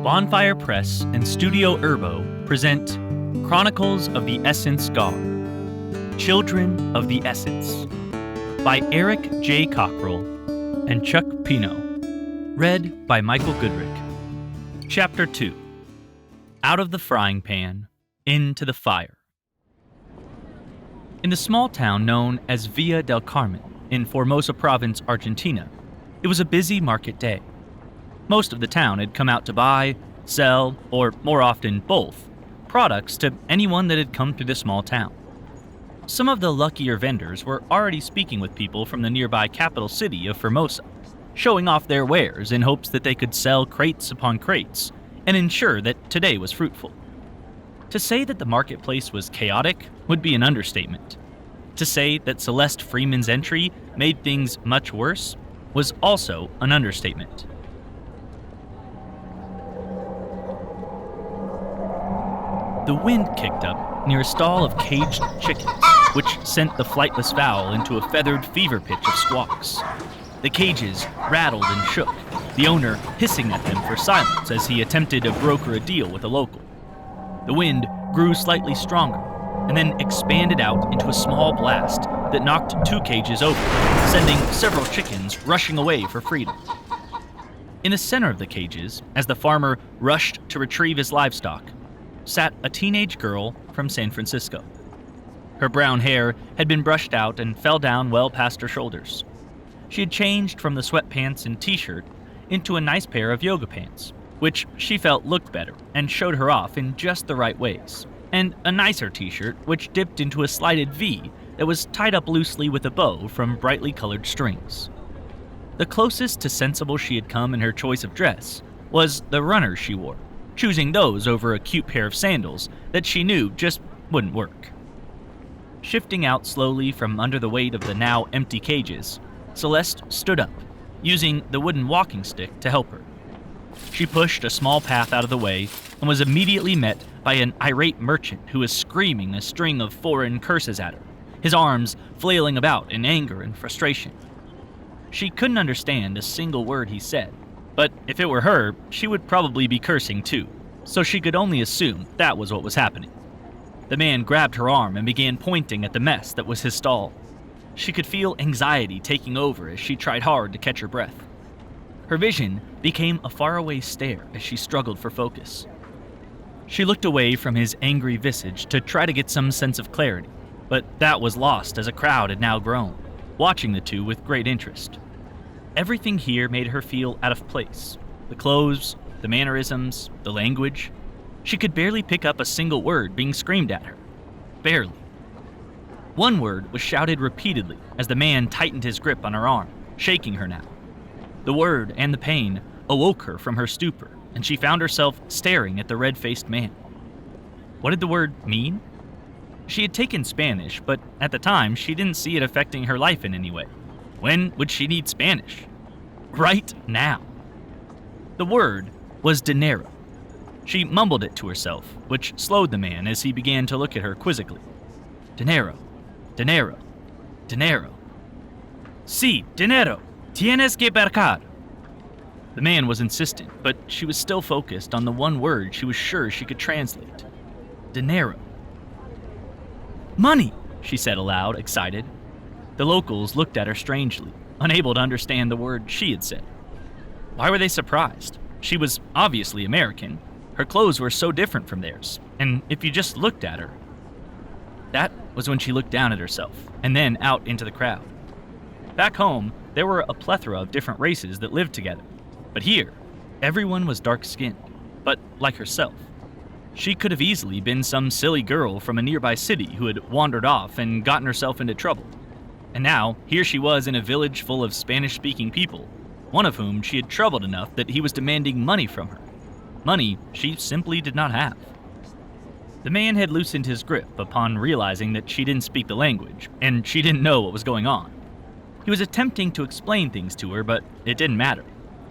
Bonfire Press and Studio Urbo present Chronicles of the Essence Guard, Children of the Essence, by Eric J. Cockrell and Chuck Pino, read by Michael Goodrick. Chapter 2, Out of the Frying Pan, Into the Fire. In the small town known as Villa del Carmen in Formosa Province, Argentina, it was a busy market day. Most of the town had come out to buy, sell, or more often both, products to anyone that had come through the small town. Some of the luckier vendors were already speaking with people from the nearby capital city of Formosa, showing off their wares in hopes that they could sell crates upon crates and ensure that today was fruitful. To say that the marketplace was chaotic would be an understatement. To say that Celeste Freeman's entry made things much worse was also an understatement. The wind kicked up near a stall of caged chickens, which sent the flightless fowl into a feathered fever pitch of squawks. The cages rattled and shook, the owner hissing at them for silence as he attempted to broker a deal with a local. The wind grew slightly stronger, and then expanded out into a small blast that knocked two cages over, sending several chickens rushing away for freedom. In the center of the cages, as the farmer rushed to retrieve his livestock, sat a teenage girl from San Francisco. Her brown hair had been brushed out and fell down well past her shoulders. She had changed from the sweatpants and t-shirt into a nice pair of yoga pants, which she felt looked better and showed her off in just the right ways, and a nicer t-shirt which dipped into a slighted V that was tied up loosely with a bow from brightly colored strings. The closest to sensible she had come in her choice of dress was the runners she wore, choosing those over a cute pair of sandals that she knew just wouldn't work. Shifting out slowly from under the weight of the now empty cages, Celeste stood up, using the wooden walking stick to help her. She pushed a small path out of the way and was immediately met by an irate merchant who was screaming a string of foreign curses at her, his arms flailing about in anger and frustration. She couldn't understand a single word he said, but if it were her, she would probably be cursing too, so she could only assume that was what was happening. The man grabbed her arm and began pointing at the mess that was his stall. She could feel anxiety taking over as she tried hard to catch her breath. Her vision became a faraway stare as she struggled for focus. She looked away from his angry visage to try to get some sense of clarity, but that was lost as a crowd had now grown, watching the two with great interest. Everything here made her feel out of place. The clothes, the mannerisms, the language. She could barely pick up a single word being screamed at her. Barely. One word was shouted repeatedly as the man tightened his grip on her arm, shaking her now. The word and the pain awoke her from her stupor, and she found herself staring at the red-faced man. What did the word mean? She had taken Spanish, but at the time she didn't see it affecting her life in any way. When would she need Spanish? Right now. The word was dinero. She mumbled it to herself, which slowed the man as he began to look at her quizzically. Dinero, dinero, dinero. Sí, dinero. Tienes que pagar. The man was insistent, but she was still focused on the one word she was sure she could translate. Dinero. Money, she said aloud, excited. The locals looked at her strangely, unable to understand the word she had said. Why were they surprised? She was obviously American. Her clothes were so different from theirs, and if you just looked at her... That was when she looked down at herself, and then out into the crowd. Back home, there were a plethora of different races that lived together. But here, everyone was dark-skinned, but like herself. She could have easily been some silly girl from a nearby city who had wandered off and gotten herself into trouble. And now, here she was in a village full of Spanish-speaking people, one of whom she had troubled enough that he was demanding money from her. Money she simply did not have. The man had loosened his grip upon realizing that she didn't speak the language, and she didn't know what was going on. He was attempting to explain things to her, but it didn't matter.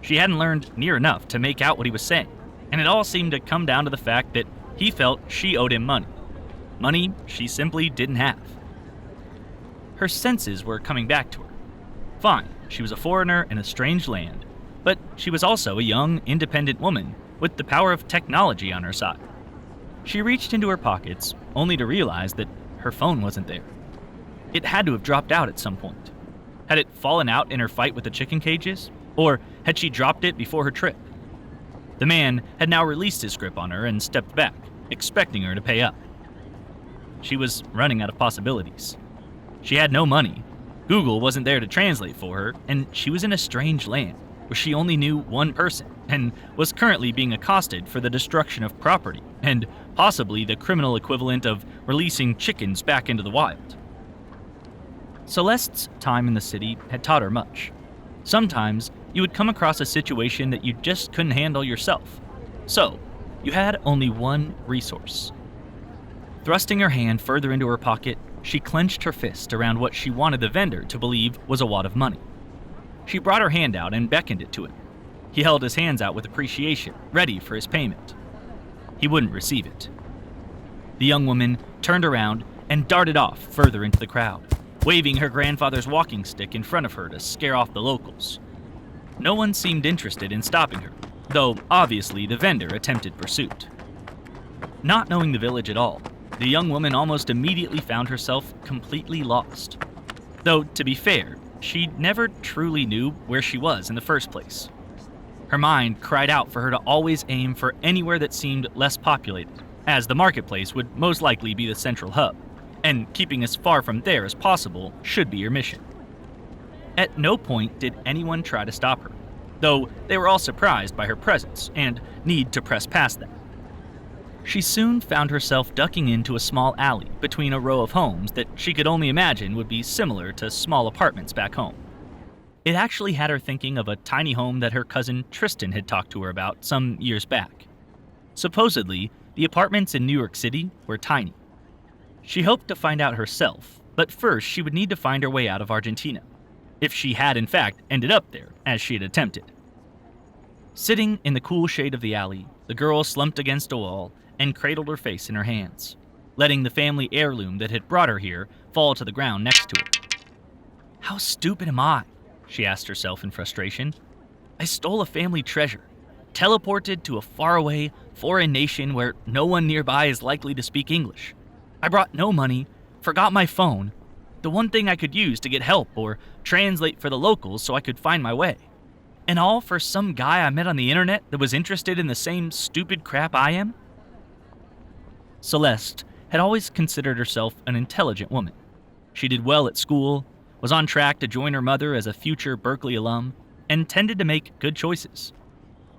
She hadn't learned near enough to make out what he was saying, and it all seemed to come down to the fact that he felt she owed him money. Money she simply didn't have. Her senses were coming back to her. Fine, she was a foreigner in a strange land, but she was also a young, independent woman with the power of technology on her side. She reached into her pockets, only to realize that her phone wasn't there. It had to have dropped out at some point. Had it fallen out in her fight with the chicken cages? Or had she dropped it before her trip? The man had now released his grip on her and stepped back, expecting her to pay up. She was running out of possibilities. She had no money. Google wasn't there to translate for her, and she was in a strange land where she only knew one person and was currently being accosted for the destruction of property and possibly the criminal equivalent of releasing chickens back into the wild. Celeste's time in the city had taught her much. Sometimes you would come across a situation that you just couldn't handle yourself. So, you had only one resource. Thrusting her hand further into her pocket, she clenched her fist around what she wanted the vendor to believe was a wad of money. She brought her hand out and beckoned it to him. He held his hands out with appreciation, ready for his payment. He wouldn't receive it. The young woman turned around and darted off further into the crowd, waving her grandfather's walking stick in front of her to scare off the locals. No one seemed interested in stopping her, though obviously the vendor attempted pursuit. Not knowing the village at all, the young woman almost immediately found herself completely lost. Though, to be fair, she never truly knew where she was in the first place. Her mind cried out for her to always aim for anywhere that seemed less populated, as the marketplace would most likely be the central hub, and keeping as far from there as possible should be your mission. At no point did anyone try to stop her, though they were all surprised by her presence and need to press past them. She soon found herself ducking into a small alley between a row of homes that she could only imagine would be similar to small apartments back home. It actually had her thinking of a tiny home that her cousin Tristan had talked to her about some years back. Supposedly, the apartments in New York City were tiny. She hoped to find out herself, but first she would need to find her way out of Argentina, if she had in fact ended up there, as she had attempted. Sitting in the cool shade of the alley, the girl slumped against a wall and cradled her face in her hands, letting the family heirloom that had brought her here fall to the ground next to her. How stupid am I? She asked herself in frustration. I stole a family treasure, teleported to a faraway foreign nation where no one nearby is likely to speak English. I brought no money, forgot my phone, the one thing I could use to get help or translate for the locals so I could find my way. And all for some guy I met on the internet that was interested in the same stupid crap I am? Celeste had always considered herself an intelligent woman. She did well at school, was on track to join her mother as a future Berkeley alum, and tended to make good choices.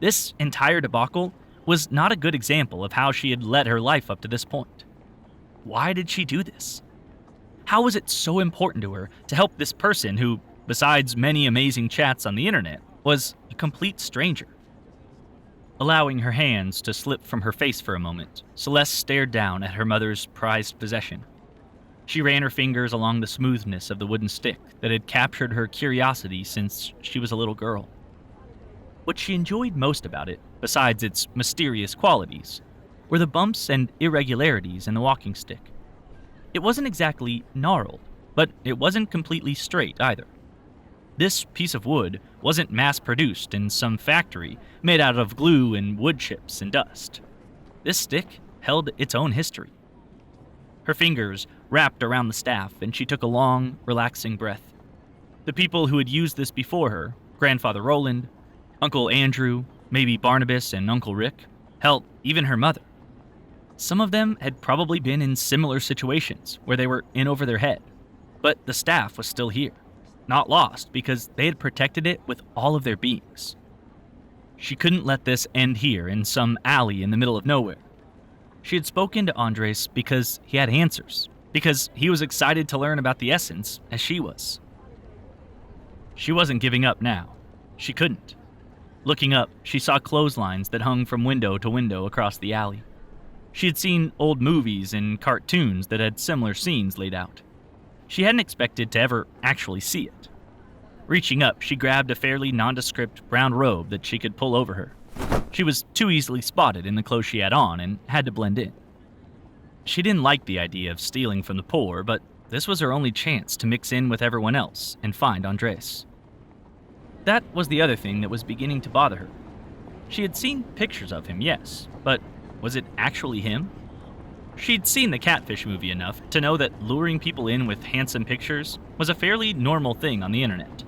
This entire debacle was not a good example of how she had led her life up to this point. Why did she do this? How was it so important to her to help this person who, besides many amazing chats on the internet, was a complete stranger? Allowing her hands to slip from her face for a moment, Celeste stared down at her mother's prized possession. She ran her fingers along the smoothness of the wooden stick that had captured her curiosity since she was a little girl. What she enjoyed most about it, besides its mysterious qualities, were the bumps and irregularities in the walking stick. It wasn't exactly gnarled, but it wasn't completely straight either. This piece of wood wasn't mass-produced in some factory made out of glue and wood chips and dust. This stick held its own history. Her fingers wrapped around the staff, and she took a long, relaxing breath. The people who had used this before her, Grandfather Roland, Uncle Andrew, maybe Barnabas and Uncle Rick, hell, even her mother. Some of them had probably been in similar situations where they were in over their head, but the staff was still here. Not lost, because they had protected it with all of their beings. She couldn't let this end here in some alley in the middle of nowhere. She had spoken to Andres because he had answers, because he was excited to learn about the essence as she was. She wasn't giving up now. She couldn't. Looking up, she saw clotheslines that hung from window to window across the alley. She had seen old movies and cartoons that had similar scenes laid out. She hadn't expected to ever actually see it. Reaching up, she grabbed a fairly nondescript brown robe that she could pull over her. She was too easily spotted in the clothes she had on and had to blend in. She didn't like the idea of stealing from the poor, but this was her only chance to mix in with everyone else and find Andres. That was the other thing that was beginning to bother her. She had seen pictures of him, yes, but was it actually him? She'd seen the Catfish movie enough to know that luring people in with handsome pictures was a fairly normal thing on the internet.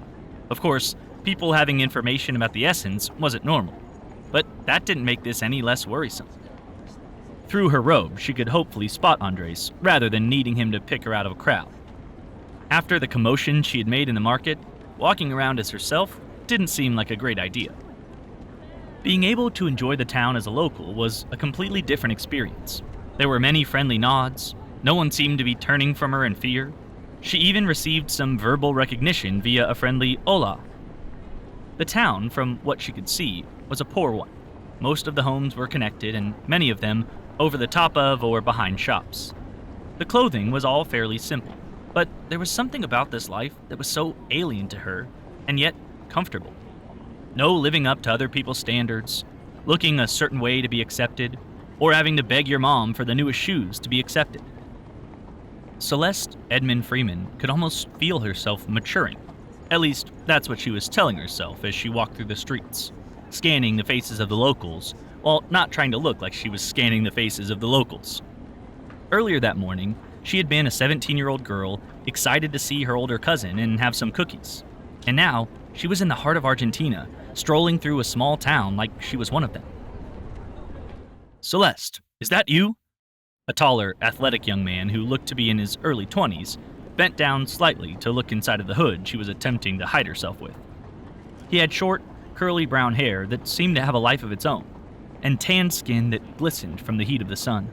Of course, people having information about the essence wasn't normal, but that didn't make this any less worrisome. Through her robe, she could hopefully spot Andres, rather than needing him to pick her out of a crowd. After the commotion she had made in the market, walking around as herself didn't seem like a great idea. Being able to enjoy the town as a local was a completely different experience. There were many friendly nods, no one seemed to be turning from her in fear. She even received some verbal recognition via a friendly hola. The town, from what she could see, was a poor one. Most of the homes were connected, and many of them over the top of or behind shops. The clothing was all fairly simple, but there was something about this life that was so alien to her, and yet comfortable. No living up to other people's standards, looking a certain way to be accepted, or having to beg your mom for the newest shoes to be accepted. Celeste Edmund Freeman could almost feel herself maturing. At least, that's what she was telling herself as she walked through the streets, scanning the faces of the locals, while not trying to look like she was scanning the faces of the locals. Earlier that morning, she had been a 17-year-old girl excited to see her older cousin and have some cookies. And now, she was in the heart of Argentina, strolling through a small town like she was one of them. "Celeste, is that you?" A taller, athletic young man who looked to be in his early 20s bent down slightly to look inside of the hood she was attempting to hide herself with. He had short, curly brown hair that seemed to have a life of its own, and tanned skin that glistened from the heat of the sun.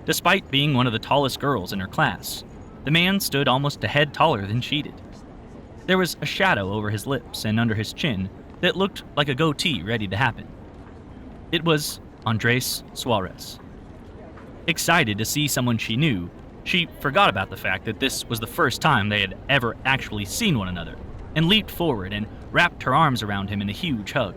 Despite being one of the tallest girls in her class, the man stood almost a head taller than she did. There was a shadow over his lips and under his chin that looked like a goatee ready to happen. It was Andres Suarez. Excited to see someone she knew, she forgot about the fact that this was the first time they had ever actually seen one another, and leaped forward and wrapped her arms around him in a huge hug.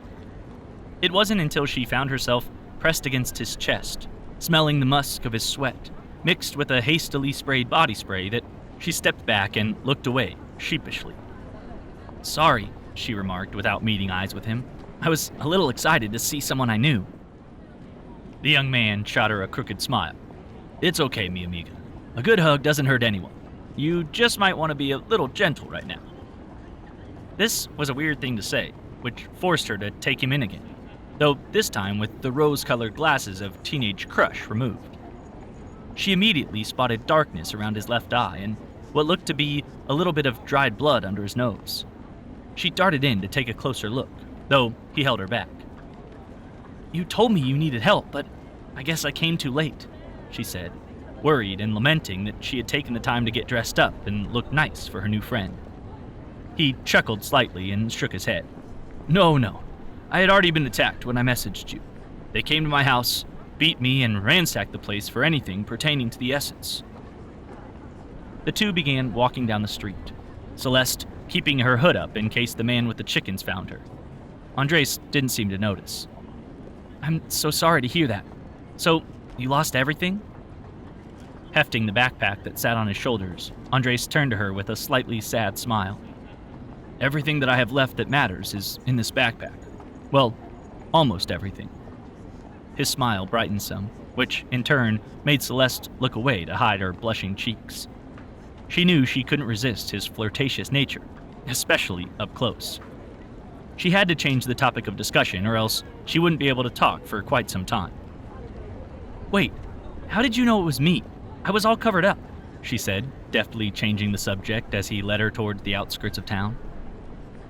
It wasn't until she found herself pressed against his chest, smelling the musk of his sweat, mixed with a hastily sprayed body spray, that she stepped back and looked away, sheepishly. "Sorry," she remarked without meeting eyes with him. "I was a little excited to see someone I knew." The young man shot her a crooked smile. "It's okay, mi amiga. A good hug doesn't hurt anyone. You just might want to be a little gentle right now." This was a weird thing to say, which forced her to take him in again, though this time with the rose-colored glasses of teenage crush removed. She immediately spotted darkness around his left eye and what looked to be a little bit of dried blood under his nose. She darted in to take a closer look, though he held her back. "You told me you needed help, but I guess I came too late," she said, worried and lamenting that she had taken the time to get dressed up and look nice for her new friend. He chuckled slightly and shook his head. No. I had already been attacked when I messaged you. They came to my house, beat me, and ransacked the place for anything pertaining to the essence." The two began walking down the street, Celeste keeping her hood up in case the man with the chickens found her. Andres didn't seem to notice. "I'm so sorry to hear that. So, you lost everything?" Hefting the backpack that sat on his shoulders, Andres turned to her with a slightly sad smile. "Everything that I have left that matters is in this backpack. Well, almost everything." His smile brightened some, which in turn made Celeste look away to hide her blushing cheeks. She knew she couldn't resist his flirtatious nature, especially up close. She had to change the topic of discussion, or else she wouldn't be able to talk for quite some time. "Wait, how did you know it was me? I was all covered up," she said, deftly changing the subject as he led her toward the outskirts of town.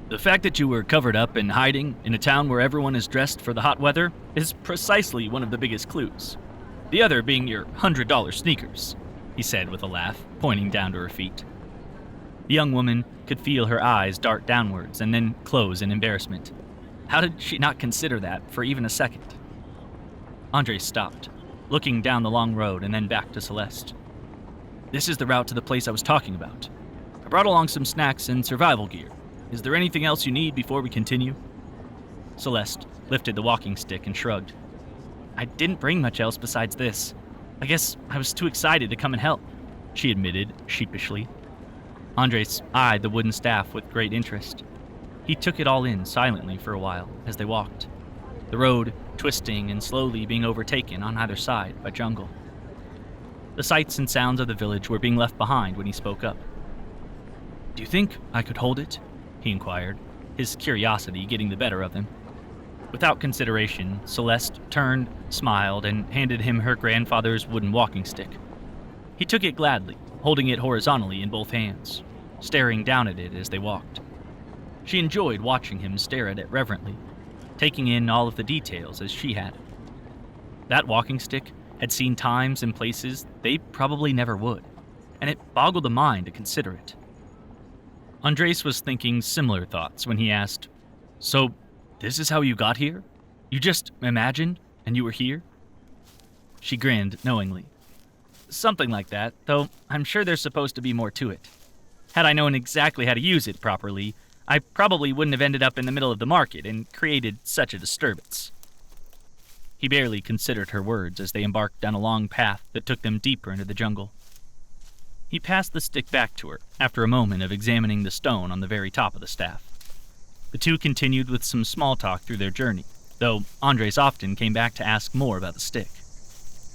"The fact that you were covered up and hiding in a town where everyone is dressed for the hot weather is precisely one of the biggest clues. The other being your $100 sneakers," he said with a laugh, pointing down to her feet. The young woman could feel her eyes dart downwards and then close in embarrassment. How did she not consider that for even a second? Andres stopped, looking down the long road and then back to Celeste. "This is the route to the place I was talking about. I brought along some snacks and survival gear. Is there anything else you need before we continue?" Celeste lifted the walking stick and shrugged. "I didn't bring much else besides this. I guess I was too excited to come and help," she admitted sheepishly. Andres eyed the wooden staff with great interest. He took it all in silently for a while as they walked. the road twisting and slowly being overtaken on either side by jungle. The sights and sounds of the village were being left behind when he spoke up. "Do you think I could hold it?" he inquired, his curiosity getting the better of him. Without consideration, Celeste turned, smiled, and handed him her grandfather's wooden walking stick. He took it gladly, holding it horizontally in both hands, staring down at it as they walked. She enjoyed watching him stare at it reverently, taking in all of the details as she had. That walking stick had seen times and places they probably never would, and it boggled the mind to consider it. Andres was thinking similar thoughts when he asked, "So, this is how you got here? You just imagined, and you were here?" She grinned knowingly. "Something like that, though I'm sure there's supposed to be more to it. Had I known exactly how to use it properly, I probably wouldn't have ended up in the middle of the market and created such a disturbance." He barely considered her words as they embarked down a long path that took them deeper into the jungle. He passed the stick back to her after a moment of examining the stone on the very top of the staff. The two continued with some small talk through their journey, though Andres often came back to ask more about the stick.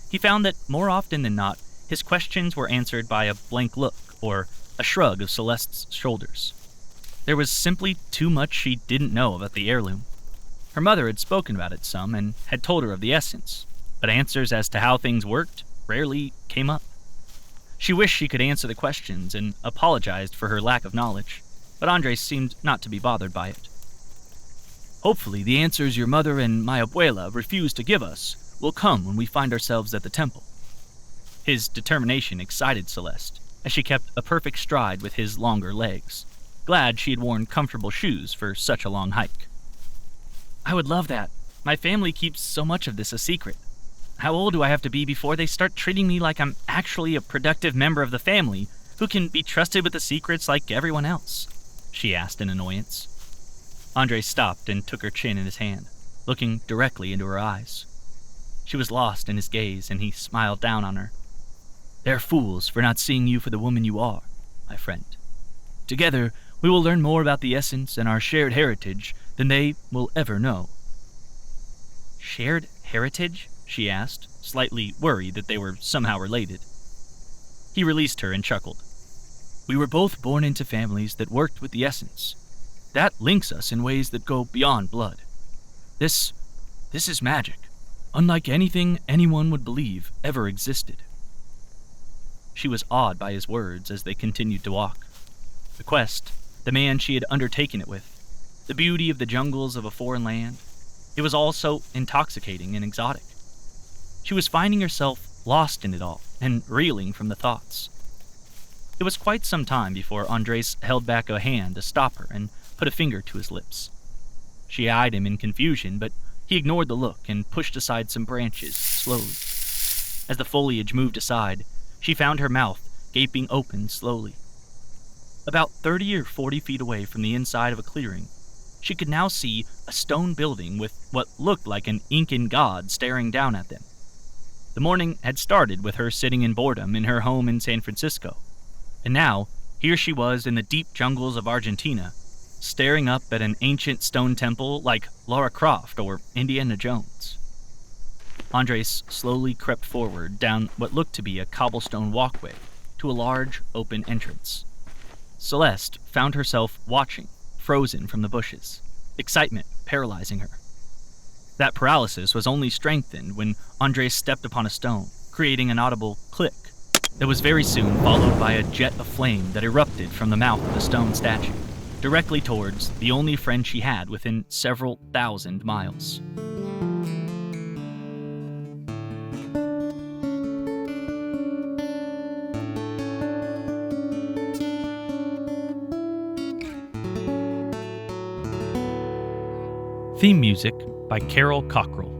He found that more often than not, his questions were answered by a blank look or a shrug of Celeste's shoulders. There was simply too much she didn't know about the heirloom. Her mother had spoken about it some and had told her of the essence, but answers as to how things worked rarely came up. She wished she could answer the questions and apologized for her lack of knowledge, but Andres seemed not to be bothered by it. "Hopefully the answers your mother and my abuela refused to give us will come when we find ourselves at the temple." His determination excited Celeste, as she kept a perfect stride with his longer legs, glad she had worn comfortable shoes for such a long hike. "I would love that. My family keeps so much of this a secret. How old do I have to be before they start treating me like I'm actually a productive member of the family who can be trusted with the secrets like everyone else?" she asked in annoyance. Andres stopped and took her chin in his hand, looking directly into her eyes. She was lost in his gaze, and he smiled down on her. "They're fools for not seeing you for the woman you are, my friend. Together, we will learn more about the essence and our shared heritage than they will ever know." "Shared heritage?" she asked, slightly worried that they were somehow related. He released her and chuckled. "We were both born into families that worked with the essence. That links us in ways that go beyond blood. This is magic, unlike anything anyone would believe ever existed." She was awed by his words as they continued to walk. The quest, the man she had undertaken it with, the beauty of the jungles of a foreign land, it was all so intoxicating and exotic. She was finding herself lost in it all and reeling from the thoughts. It was quite some time before Andres held back a hand to stop her and put a finger to his lips. She eyed him in confusion, but he ignored the look and pushed aside some branches slowly. As the foliage moved aside, she found her mouth gaping open slowly. About 30 or 40 feet away from the inside of a clearing, she could now see a stone building with what looked like an Incan god staring down at them. The morning had started with her sitting in boredom in her home in San Francisco, and now here she was in the deep jungles of Argentina, staring up at an ancient stone temple like Lara Croft or Indiana Jones. Andres slowly crept forward down what looked to be a cobblestone walkway to a large, open entrance. Celeste found herself watching, frozen from the bushes, excitement paralyzing her. That paralysis was only strengthened when Andres stepped upon a stone, creating an audible click that was very soon followed by a jet of flame that erupted from the mouth of the stone statue, directly towards the only friend she had within several thousand miles. Theme music by Carol Cockrell.